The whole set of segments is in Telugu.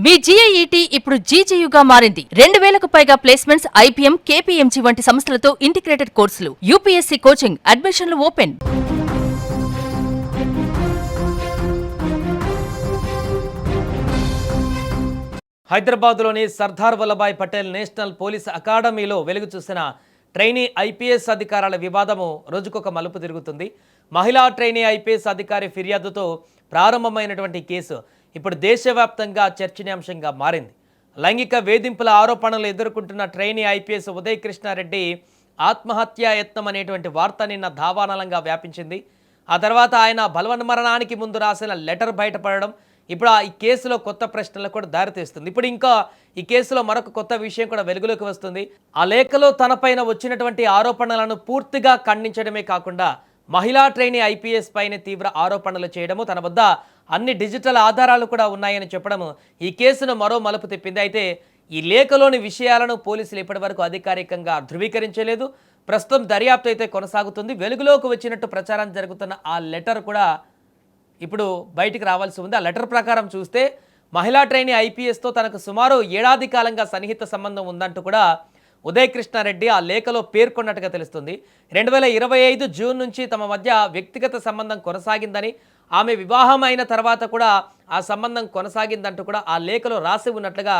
మీ జీఐఈటీ ఇప్పుడు జీజేయుగా మారింది. 2000కు పైగా ప్లేస్మెంట్స్, ఐపీఎం, కేపీఎంజీ వంటి సంస్థలతో ఇంటిగ్రేటెడ్ కోర్సులు. యూపీఎస్సీ కోచింగ్, అడ్మిషన్లు ఓపెన్. హైదరాబాద్లోని సర్దార్ వల్లభాయ్ పటేల్ నేషనల్ పోలీస్ అకాడమీలో వెలుగు చూసిన ట్రైనీ ఐపీఎస్ అధికారుల వివాదము రోజుకొక మలుపు తిరుగుతుంది. మహిళా ట్రైనీ ఐపీఎస్ అధికారి ఫిర్యాదుతో ప్రారంభమైనటువంటి కేసు ఇప్పుడు దేశవ్యాప్తంగా చర్చనీయాంశంగా మారింది. లైంగిక వేధింపుల ఆరోపణలు ఎదుర్కొంటున్న ట్రైనీ ఐపీఎస్ ఉదయ్ కృష్ణారెడ్డి ఆత్మహత్యా యత్నం అనేటువంటి వార్త నిన్న దావానలంగా వ్యాపించింది. ఆ తర్వాత ఆయన బలవన్మరణానికి ముందు రాసిన లెటర్ బయటపడడం ఇప్పుడు ఈ కేసులో కొత్త ప్రశ్నలకు కూడా దారితీస్తుంది. ఇప్పుడు ఇంకా ఈ కేసులో మరొక కొత్త విషయం కూడా వెలుగులోకి వస్తుంది. ఆ లేఖలో తనపైన వచ్చినటువంటి ఆరోపణలను పూర్తిగా ఖండించడమే కాకుండా మహిళా ట్రైనీ ఐపీఎస్ పైన తీవ్ర ఆరోపణలు చేయడము, తన వద్ద అన్ని డిజిటల్ ఆధారాలు కూడా ఉన్నాయని చెప్పడము ఈ కేసును మరో మలుపు తిప్పింది. అయితే ఈ లేఖలోని విషయాలను పోలీసులు ఇప్పటివరకు అధికారికంగా ధృవీకరించలేదు. ప్రస్తుతం దర్యాప్తు అయితే కొనసాగుతుంది. వెలుగులోకి వచ్చినట్టు ప్రచారం జరుగుతున్న ఆ లెటర్ కూడా ఇప్పుడు బయటికి రావాల్సి ఉంది. ఆ లెటర్ ప్రకారం చూస్తే మహిళా ట్రైనీ ఐపీఎస్తో తనకు సుమారు ఏడాది కాలంగా సన్నిహిత సంబంధం ఉందంటూ కూడా ఉదయ్ కృష్ణారెడ్డి ఆ లేఖలో పేర్కొన్నట్టుగా తెలుస్తుంది. 2025 జూన్ నుంచి తమ మధ్య వ్యక్తిగత సంబంధం కొనసాగిందని, ఆమె వివాహం అయిన తర్వాత కూడా ఆ సంబంధం కొనసాగిందంటూ కూడా ఆ లేఖలో రాసి ఉన్నట్లుగా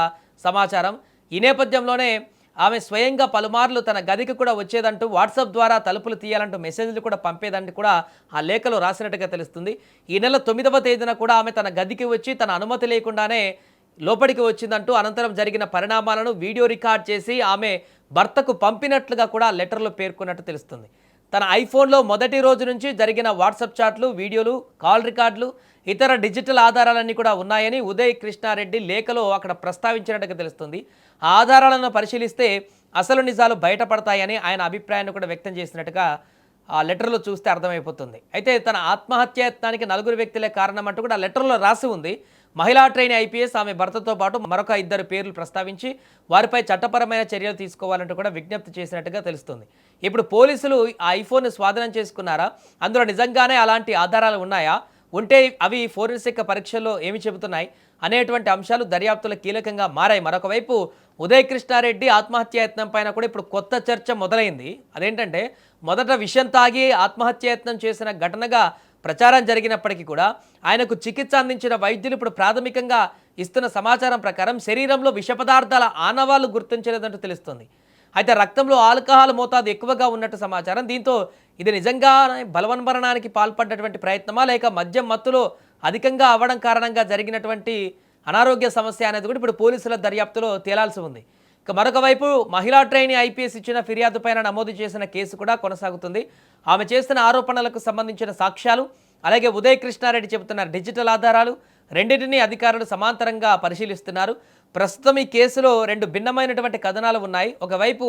సమాచారం. ఈ నేపథ్యంలోనే ఆమె స్వయంగా పలుమార్లు తన గదికి కూడా వచ్చేదంటూ, వాట్సాప్ ద్వారా తలుపులు తీయాలంటూ మెసేజ్లు కూడా పంపేదంటూ కూడా ఆ లేఖలో రాసినట్టుగా తెలుస్తుంది. ఈ నెల 9వ తేదీన కూడా ఆమె తన గదికి వచ్చి తన అనుమతి లేకుండానే లోపలికి వచ్చిందంటూ, అనంతరం జరిగిన పరిణామాలను వీడియో రికార్డ్ చేసి ఆమె భర్తకు పంపినట్లుగా కూడా లెటర్లో పేర్కొన్నట్టు తెలుస్తుంది. తన ఐఫోన్లో మొదటి రోజు నుంచి జరిగిన వాట్సాప్ చాట్లు, వీడియోలు, కాల్ రికార్డులు, ఇతర డిజిటల్ ఆధారాలన్నీ కూడా ఉన్నాయని ఉదయ్ కృష్ణారెడ్డి లేఖలో అక్కడ ప్రస్తావించినట్టుగా తెలుస్తుంది. ఆ ఆధారాలను పరిశీలిస్తే అసలు నిజాలు బయటపడతాయని ఆయన అభిప్రాయాన్ని కూడా వ్యక్తం చేసినట్టుగా ఆ లెటర్లో చూస్తే అర్థమైపోతుంది. అయితే తన ఆత్మహత్యాయత్నానికి 4 వ్యక్తులే కారణం అంటూ కూడా ఆ లెటర్లో రాసి ఉంది. మహిళా ట్రైనీ ఐపీఎస్ ఆమె భర్తతో పాటు మరొక 2 పేర్లు ప్రస్తావించి వారిపై చట్టపరమైన చర్యలు తీసుకోవాలంటూ కూడా విజ్ఞప్తి చేసినట్టుగా తెలుస్తుంది. ఇప్పుడు పోలీసులు ఆ ఐఫోన్ను స్వాధీనం చేసుకున్నారా, అందులో నిజంగానే అలాంటి ఆధారాలు ఉన్నాయా, ఉంటే అవి ఫోరెన్సిక్ పరీక్షల్లో ఏమి చెబుతున్నాయి అనేటువంటి అంశాలు దర్యాప్తులో కీలకంగా మారాయి. మరొక వైపు ఉదయ్ కృష్ణారెడ్డి ఆత్మహత్యాయత్నం పైన కూడా ఇప్పుడు కొత్త చర్చ మొదలైంది. అదేంటంటే, మొదట విషం తాగి ఆత్మహత్యాయత్నం చేసిన ఘటనగా ప్రచారం జరిగినప్పటికీ కూడా ఆయనకు చికిత్స అందించిన వైద్యులు ఇప్పుడు ప్రాథమికంగా ఇస్తున్న సమాచారం ప్రకారం శరీరంలో విష పదార్థాల ఆనవాళ్లు గుర్తించలేదంటూ తెలుస్తుంది. అయితే రక్తంలో ఆల్కహాల్ మోతాదు ఎక్కువగా ఉన్నట్టు సమాచారం. దీంతో ఇది నిజంగా బలవన్మరణానికి పాల్పడ్డటువంటి ప్రయత్నమా, లేక మద్యం మత్తులో అధికంగా అవ్వడం కారణంగా జరిగినటువంటి అనారోగ్య సమస్య అనేది కూడా ఇప్పుడు పోలీసుల దర్యాప్తులో తేలాల్సి ఉంది. ఇక మరొక వైపు మహిళా ట్రైనీ ఐపీఎస్ ఇచ్చిన ఫిర్యాదు పైన నమోదు చేసిన కేసు కూడా కొనసాగుతుంది. ఆమె చేస్తున్న ఆరోపణలకు సంబంధించిన సాక్ష్యాలు, అలాగే ఉదయ్ కృష్ణారెడ్డి చెబుతున్న డిజిటల్ ఆధారాలు రెండింటినీ అధికారులు సమాంతరంగా పరిశీలిస్తున్నారు. ప్రస్తుతం ఈ కేసులో 2 భిన్నమైనటువంటి కథనాలు ఉన్నాయి. ఒకవైపు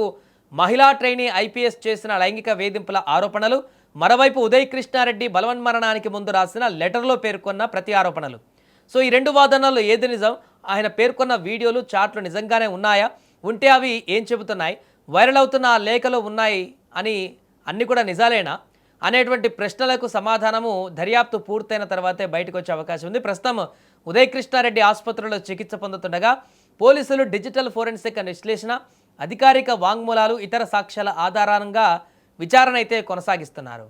మహిళా ట్రైనీ ఐపీఎస్ చేసిన లైంగిక వేధింపుల ఆరోపణలు, మరోవైపు ఉదయ్ కృష్ణారెడ్డి బలవన్మరణానికి ముందు రాసిన లెటర్లో పేర్కొన్న ప్రతి ఆరోపణలు. సో ఈ 2 వాదనల్లో ఏది నిజం? ఆయన పేర్కొన్న వీడియోలు, చాట్లు నిజంగానే ఉన్నాయా? ఉంటే అవి ఏం చెబుతున్నాయి? వైరల్ అవుతున్న ఆ లేఖలో ఉన్నాయి అని అన్నీ కూడా నిజాలేనా అనేటువంటి ప్రశ్నలకు సమాధానము దర్యాప్తు పూర్తయిన తర్వాతే బయటకు వచ్చే అవకాశం ఉంది. ప్రస్తుతం ఉదయ్ కృష్ణారెడ్డి ఆసుపత్రిలో చికిత్స పొందుతుండగా పోలీసులు డిజిటల్ ఫోరెన్సిక్ విశ్లేషణ, అధికారిక వాంగ్మూలాలు, ఇతర సాక్ష్యాల ఆధారంగా విచారణ అయితే కొనసాగిస్తున్నారు.